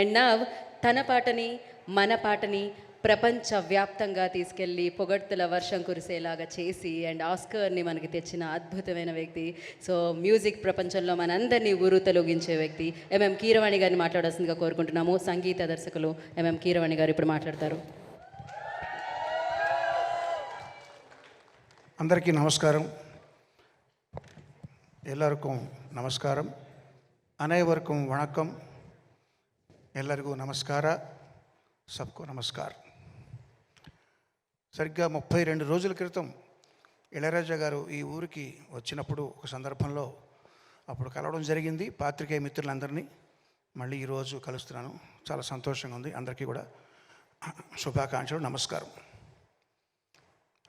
And now తన పాటని మన పాటని ప్రపంచవ్యాప్తంగా తీసుకెళ్ళి పొగడ్తల వర్షం కురిసేలాగా చేసి అండ్ ఆస్కర్ని మనకి తెచ్చిన అద్భుతమైన వ్యక్తి. సో మ్యూజిక్ ప్రపంచంలో మనందరినీ తొలగించే వ్యక్తి కీరవాణి గారిని మాట్లాడాల్సిందిగా కోరుకుంటున్నాము. సంగీత దర్శకులు కీరవాణి గారు ఇప్పుడు మాట్లాడతారు. అందరికీ నమస్కారం. ಎಲ್ಲರಿಗೂ ನಮಸ್ಕಾರಂ. ಅನೇವರ್ಕಂ ವಣಕಂ. ಎಲ್ಲರಿಗೂ నమస్కార. సబ్కు నమస్కార్. సరిగ్గా 32 రోజుల క్రితం ఇళయరాజా గారు ఈ ఊరికి వచ్చినప్పుడు ఒక సందర్భంలో అప్పుడు కలవడం జరిగింది. పాత్రికేయ మిత్రులందరినీ మళ్ళీ ఈరోజు కలుస్తున్నాను. చాలా సంతోషంగా ఉంది. అందరికీ కూడా శుభాకాంక్షలు, నమస్కారం.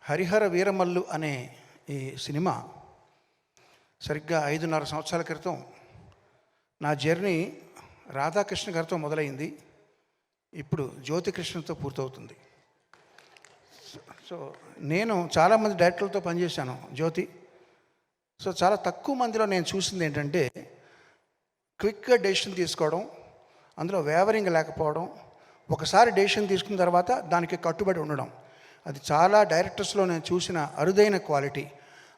హరిహర వీరమల్లు అనే ఈ సినిమా సరిగ్గా 5.5 సంవత్సరాల క్రితం నా జర్నీ రాధాకృష్ణ గారితో మొదలైంది. ఇప్పుడు జ్యోతికృష్ణతో పూర్తవుతుంది. సో నేను చాలామంది డైరెక్టర్లతో పనిచేశాను జ్యోతి. సో చాలా తక్కువ మందిలో నేను చూసింది ఏంటంటే క్విక్గా డెసిషన్ తీసుకోవడం, అందులో వేవరింగ్ లేకపోవడం, ఒకసారి డెసిషన్ తీసుకున్న తర్వాత దానికి కట్టుబడి ఉండడం. అది చాలా డైరెక్టర్స్లో నేను చూసిన అరుదైన క్వాలిటీ.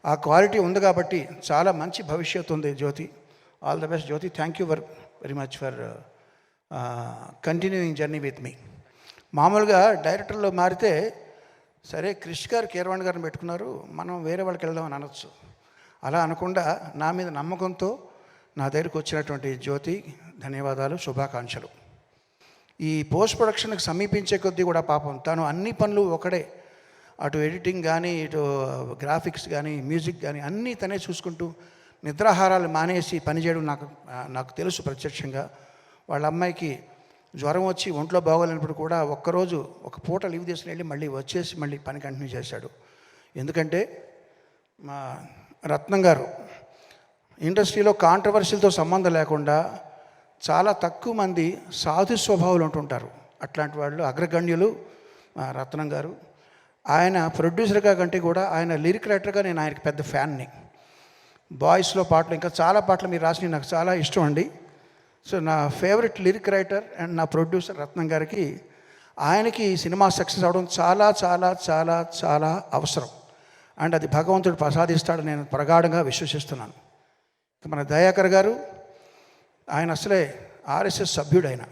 ఆ క్వాలిటీ ఉంది కాబట్టి చాలా మంచి భవిష్యత్తు ఉంది Jyoti. All the best Jyoti. Thank you very much for continuing journey with me. మామూలుగా డైరెక్టర్లో మారితే సరే క్రిష్ గారు కీరవాణి గారిని పెట్టుకున్నారు, మనం వేరే వాళ్ళకి వెళ్దామని అనొచ్చు. అలా అనకుండా నా మీద నమ్మకంతో నా దగ్గరికి వచ్చినటువంటి జ్యోతి ధన్యవాదాలు, శుభాకాంక్షలు. ఈ పోస్ట్ ప్రొడక్షన్కి సమీపించే కొద్దీ కూడా పాపం తను అన్ని పనులు ఒకడే, అటు ఎడిటింగ్ కానీ, ఇటు గ్రాఫిక్స్ కానీ, మ్యూజిక్ కానీ అన్నీ తనే చూసుకుంటూ నిద్రాహారాలు మానేసి పనిచేయడం నాకు తెలుసు ప్రత్యక్షంగా. వాళ్ళ అమ్మాయికి జ్వరం వచ్చి ఒంట్లో బాగోలేనప్పుడు కూడా ఒక్కరోజు ఒక పూట లీవ్ తీసుకుని వెళ్ళి మళ్ళీ వచ్చేసి మళ్ళీ పని కంటిన్యూ చేశాడు. ఎందుకంటే మా రత్నం గారు ఇండస్ట్రీలో కాంట్రవర్సీలతో సంబంధం లేకుండా చాలా తక్కువ మంది సాధు స్వభావాలు ఉంటుంటారు. అట్లాంటి వాళ్ళు అగ్రగణ్యులు రత్నం గారు. ఆయన ప్రొడ్యూసర్గా కంటే కూడా ఆయన లిరిక్ రైటర్గా నేను ఆయనకి పెద్ద ఫ్యాన్ని. బాయ్స్లో పాటలు ఇంకా చాలా పాటలు మీరు రాసినవి నాకు చాలా ఇష్టం అండి. సో నా ఫేవరెట్ లిరిక్ రైటర్ అండ్ నా ప్రొడ్యూసర్ రత్నం గారికి, ఆయనకి సినిమా సక్సెస్ అవడం చాలా చాలా చాలా చాలా అవసరం. అండ్ అది భగవంతుడు ప్రసాదిస్తాడు నేను ప్రగాఢంగా విశ్వసిస్తున్నాను. మన దయాకర్ గారు, ఆయన అసలే ఆర్ఎస్ఎస్ సభ్యుడు. ఆయన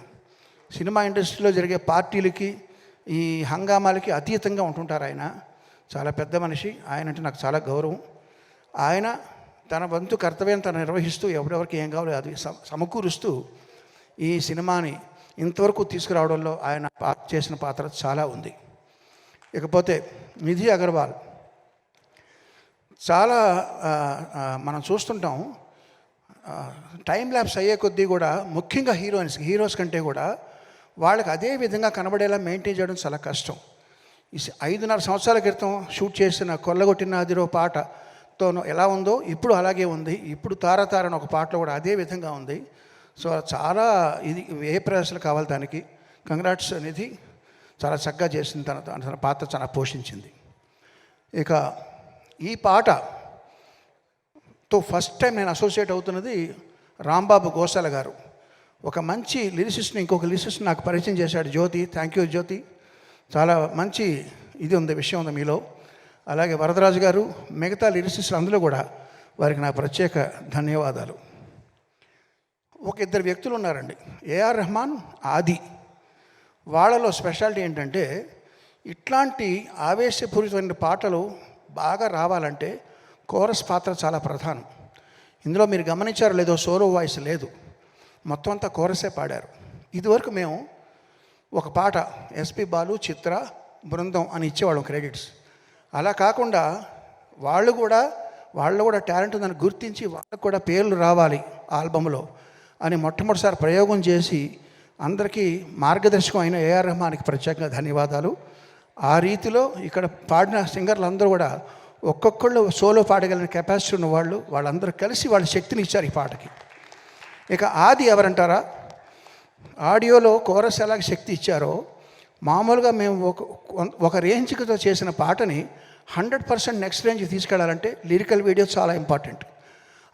సినిమా ఇండస్ట్రీలో జరిగే పార్టీలకి ఈ హంగామాలకి అతీతంగా ఉంటుంటారు. ఆయన చాలా పెద్ద మనిషి. ఆయన అంటే నాకు చాలా గౌరవం. ఆయన తన వంతు కర్తవ్యం తను నిర్వహిస్తూ ఎవరెవరికి ఏం కావాలో అది సమకూరుస్తూ ఈ సినిమాని ఇంతవరకు తీసుకురావడంలో ఆయన చేసిన పాత్ర చాలా ఉంది. ఇకపోతే నిధి అగర్వాల్, చాలా మనం చూస్తుంటాం టైం ల్యాప్స్ అయ్యే కొద్దీ కూడా ముఖ్యంగా హీరోస్ కంటే కూడా వాళ్ళకి అదే విధంగా కనబడేలా మెయింటైన్ చేయడం చాలా కష్టం. ఈ 5.5 సంవత్సరాల క్రితం షూట్ చేసిన కొల్లగొట్టిన అదిరో పాటతో ఎలా ఉందో ఇప్పుడు అలాగే ఉంది. ఇప్పుడు తారతారని ఒక పాటలో కూడా అదే విధంగా ఉంది. సో చాలా ఇది ఏ ప్రయాసాలు కావాలి దానికి. కంగ్రాట్స్ నిధి, చాలా చక్కగా చేసింది. తన పాత్ర చాలా పోషించింది. ఇక ఈ పాటతో ఫస్ట్ టైం నేను అసోసియేట్ అవుతున్నది రాంబాబు గోసాల గారు. ఒక మంచి లిరిసిస్ట్ని ఇంకొక లిరిసిస్ట్ నాకు పరిచయం చేశాడు జ్యోతి. థ్యాంక్ యూ జ్యోతి. చాలా మంచి ఇది ఉంది, విషయం ఉంది మీలో. అలాగే వరదరాజు గారు, మిగతా లిరిసిస్టులు అందులో కూడా వారికి నా ప్రత్యేక ధన్యవాదాలు. ఒక ఇద్దరు వ్యక్తులు ఉన్నారండి, ఏఆర్ రెహమాన్, ఆది. వాళ్ళలో స్పెషాలిటీ ఏంటంటే ఇట్లాంటి ఆవేశపూరితమైన పాటలు బాగా రావాలంటే కోరస్ పాత్ర చాలా ప్రధానం. ఇందులో మీరు గమనించారో లేదో సోలో వాయిస్ లేదు, మొత్తం అంతా కోరసే పాడారు. ఇదివరకు మేము ఒక పాట ఎస్పి బాలు, చిత్ర, బృందం అని ఇచ్చేవాళ్ళం క్రెడిట్స్. అలా కాకుండా వాళ్ళు కూడా టాలెంట్ ఉందని గుర్తించి వాళ్ళకు కూడా పేర్లు రావాలి ఆల్బమ్లో అని మొట్టమొదటిసారి ప్రయోగం చేసి అందరికీ మార్గదర్శకం అయిన ఏఆర్ రెహమాన్కి ప్రత్యేకంగా ధన్యవాదాలు. ఆ రీతిలో ఇక్కడ పాడిన సింగర్లు అందరూ కూడా ఒక్కొక్కళ్ళు సోలో పాడగలిగిన కెపాసిటీ ఉన్న వాళ్ళందరూ కలిసి వాళ్ళ శక్తిని ఇచ్చారు ఈ పాటకి. ఇక ఆది ఎవరంటారా, ఆడియోలో కోరస్ ఎలాగ శక్తి ఇచ్చారో మామూలుగా మేము ఒక రేంజ్తో చేసిన పాటని 100% నెక్స్ట్ రేంజ్కి తీసుకెళ్లాలంటే లిరికల్ వీడియో చాలా ఇంపార్టెంట్.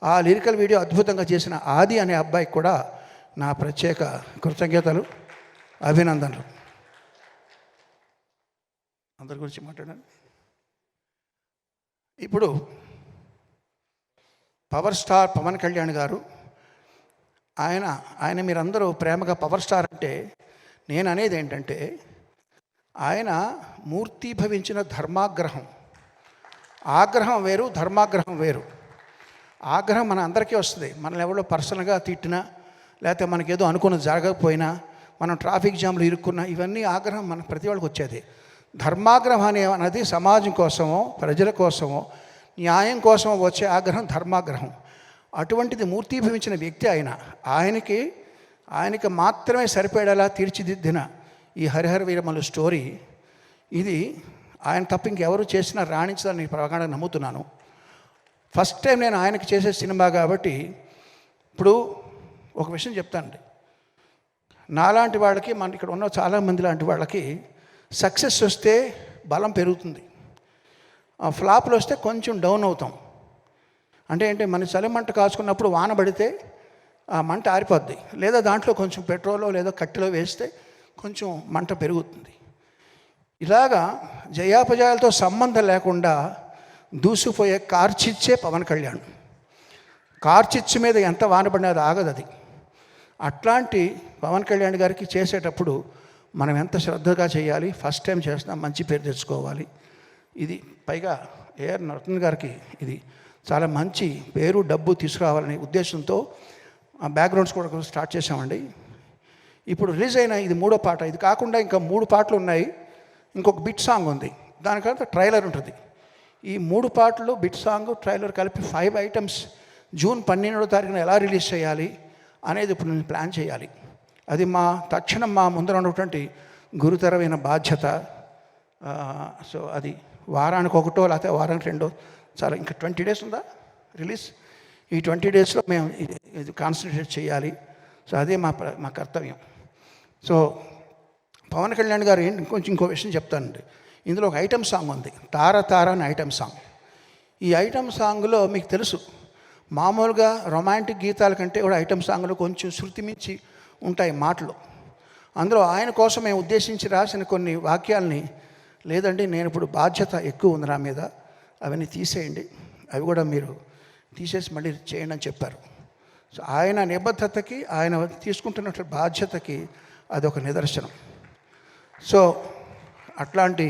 ఆ లిరికల్ వీడియో అద్భుతంగా చేసిన ఆది అనే అబ్బాయికి కూడా నా ప్రత్యేక కృతజ్ఞతలు, అభినందనలు. అందరి గురించి మాట్లాడాను. ఇప్పుడు పవర్ స్టార్ పవన్ కళ్యాణ్ గారు, ఆయన మీరందరూ ప్రేమగా పవర్ స్టార్ అంటే, నేను అనేది ఏంటంటే ఆయన మూర్తీభవించిన ధర్మాగ్రహం. ఆగ్రహం వేరు, ధర్మాగ్రహం వేరు. ఆగ్రహం మన అందరికీ వస్తుంది. మనల్ని ఎవరో పర్సనల్గా తిట్టినా, లేకపోతే మనకేదో అనుకున్నది జరగకపోయినా, మనం ట్రాఫిక్ జామ్లు ఇరుక్కున్నా, ఇవన్నీ ఆగ్రహం మన ప్రతి వాళ్ళకి వచ్చేది. ధర్మాగ్రహం అనేది సమాజం కోసమో, ప్రజల కోసమో, న్యాయం కోసమో వచ్చే ఆగ్రహం ధర్మాగ్రహం. అటువంటిది మూర్తీభవించిన వ్యక్తి ఆయనకి మాత్రమే సరిపడేలా తీర్చిదిద్దిన ఈ హరిహర వీరమల్లు స్టోరీ, ఇది ఆయన తప్ప ఇంకెవరు చేసినా రాణించదని ప్రగాఢంగా నమ్ముతున్నాను. ఫస్ట్ టైం నేను ఆయనకి చేసే సినిమా కాబట్టి. ఇప్పుడు ఒక విషయం చెప్తానండి, నాలాంటి వాళ్ళకి, మన ఇక్కడ ఉన్న చాలామంది లాంటి వాళ్ళకి సక్సెస్ వస్తే బలం పెరుగుతుంది, ఫ్లాప్లు వస్తే కొంచెం డౌన్ అవుతాం. అంటే ఏంటి, మన చలిమంట కాచుకున్నప్పుడు వాన పడితే ఆ మంట ఆరిపోద్ది, లేదా దాంట్లో కొంచెం పెట్రోలో లేదా కట్టెలో వేస్తే కొంచెం మంట పెరుగుతుంది. ఇలాగా జయాపజయాలతో సంబంధం లేకుండా దూసిపోయే కార్చిచ్చే పవన్ కళ్యాణ్. కార్చిచ్చు మీద ఎంత వాన పడినది ఆగదు అది. అట్లాంటి పవన్ కళ్యాణ్ గారికి చేసేటప్పుడు మనం ఎంత శ్రద్ధగా చేయాలి. ఫస్ట్ టైం చేస్తున్నాం, మంచి పేరు తెచ్చుకోవాలి. ఇది పైగా ఏఆర్ నరసింహన్ గారికి ఇది చాలా మంచి పేరు, డబ్బు తీసుకురావాలనే ఉద్దేశంతో బ్యాక్గ్రౌండ్స్ కూడా స్టార్ట్ చేసామండి. ఇప్పుడు రిలీజ్ అయిన ఇది 3వ పాట. ఇది కాకుండా ఇంకా 3 పాటలు ఉన్నాయి, ఇంకొక బిట్ సాంగ్ ఉంది, దానికంతా ట్రైలర్ ఉంటుంది. ఈ 3 పాటలు, బిట్ సాంగ్, ట్రైలర్ కలిపి 5 ఐటమ్స్ జూన్ 12వ తారీఖున ఎలా రిలీజ్ చేయాలి అనేది ఇప్పుడు నేను ప్లాన్ చేయాలి. అది తక్షణం మా ముందర ఉన్నటువంటి గురుతరమైన బాధ్యత. సో అది వారానికి 1 లేకపోతే వారానికి 2, చాలా ఇంకా 20 డేస్ ఉందా రిలీజ్. ఈ 20 డేస్లో మేము ఇది కాన్సన్ట్రేట్ చేయాలి. సో అదే మా కర్తవ్యం. సో పవన్ కళ్యాణ్ గారు ఇంకో విషయం చెప్తానండి. ఇందులో ఒక ఐటమ్ సాంగ్ ఉంది, తార తార అని ఐటమ్ సాంగ్. ఈ ఐటమ్ సాంగ్లో మీకు తెలుసు, మామూలుగా రొమాంటిక్ గీతాల కంటే కూడా ఐటమ్ సాంగ్లో కొంచెం శృతి మించి ఉంటాయి మాటలు. అందులో ఆయన కోసం మేము ఉద్దేశించి రాసిన కొన్ని వాక్యాలని, లేదండి నేను ఇప్పుడు బాధ్యత ఎక్కువ ఉంది నా మీద, అవన్నీ తీసేయండి, అవి కూడా మీరు తీసేసి మళ్ళీ చేయండి అని చెప్పారు. సో ఆయన నిబద్ధతకి, ఆయన తీసుకుంటున్న బాధ్యతకి అదొక నిదర్శనం. సో అట్లాంటి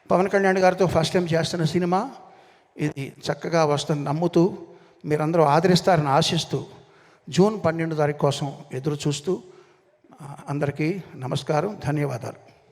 పవన్ కళ్యాణ్ గారితో ఫస్ట్ టైం చేస్తున్న సినిమా ఇది చక్కగా వస్తుందని నమ్ముతూ, మీరందరూ ఆదరిస్తారని ఆశిస్తూ, జూన్ 12వ తారీఖు కోసం ఎదురు చూస్తూ అందరికీ నమస్కారం, ధన్యవాదాలు.